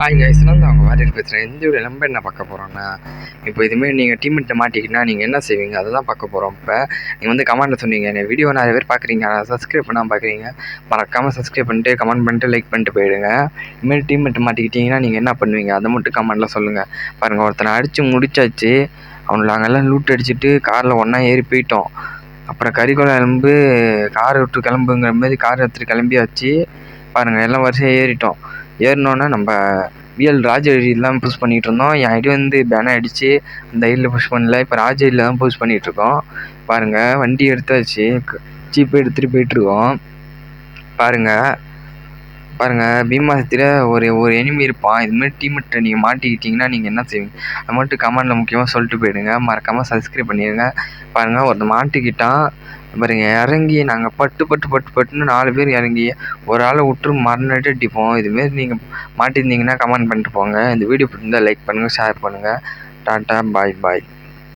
Hi guys, நான் தான் அவங்க வாரியர் பேசுகிறேன். இந்த வீடியோ நம்ம என்ன பார்க்க போகிறோன்னா, இப்போ இதுமாரி நீங்கள் டீம்மெட்டை மாட்டிக்கிட்டால் நீங்கள் என்ன செய்வீங்க அதை தான் பார்க்க போகிறோம். இப்போ நீங்கள் வந்து கமெண்ட்டில் சொன்னீங்க, என் வீடியோ நிறைய பேர் பார்க்குறீங்க, ஆனால் சப்ஸ்கிரைப் பண்ணாமல் பார்க்குறீங்க. மறக்காமல் சப்ஸ்கிரைப் பண்ணிட்டு கமெண்ட் பண்ணிட்டு லைக் பண்ணிட்டு போயிடுங்க. இதுமாரி டீம்மெட்டை மாட்டிக்கிட்டீங்கன்னா நீங்கள் என்ன பண்ணுவீங்க அதை மட்டும் கமெண்ட்டில் சொல்லுங்கள். பாருங்கள், ஒருத்தனை அடித்து முடிச்சாச்சு. அவனை நாங்கள்லாம் லூட் அடிச்சுட்டு காரில் ஒன்றா ஏறி போயிட்டோம். அப்புறம் கறிக்கொலை கிளம்பு, கார் விட்டு கிளம்புங்கிற மாதிரி கார் எடுத்துகிட்டு கிளம்பியாச்சு. பாருங்கள், எல்லாம் வரிசையாக ஏறிட்டோம். ஏறினோன்னே நம்ம ராஜ ஐடியில் தான் புஷ் பண்ணிகிட்டு இருந்தோம். என் ஐடி வந்து பேன் ஆகிடுச்சு. அந்த ஐடியில் புஷ் பண்ணல. இப்போ ராஜ ஐடியில் தான் புஷ் பண்ணிகிட்ருக்கோம். பாருங்கள், வண்டி எடுத்தாச்சு, ஜீப்பை எடுத்துகிட்டு போயிட்டுருக்கோம். பாருங்கள் பீமாசத்தில் ஒரு எனிமி இருப்பான். இதுமாதிரி டீம்மெட்டை நீங்கள் மாட்டிக்கிட்டிங்கன்னா நீங்கள் என்ன செய்வீங்க அது மட்டும் கமெண்டில் முக்கியமாக சொல்லிட்டு போயிடுங்க. மறக்காமல் சப்ஸ்கிரைப் பண்ணிடுங்க. பாருங்கள், ஒருத்தன் மாட்டிக்கிட்டான். பாருங்க, இறங்கி நாங்கள் பட்டுன்னு 4 பேர் இறங்கி ஒரு ஆளை விட்டு மறுநாட்டு அடிப்போம். இதுமாரி நீங்கள் மாட்டியிருந்தீங்கன்னா கமெண்ட் பண்ணிட்டு போங்க. இந்த வீடியோ பிடிச்சிருந்தால் லைக் பண்ணுங்கள், ஷேர் பண்ணுங்கள். டாட்டா, பாய்.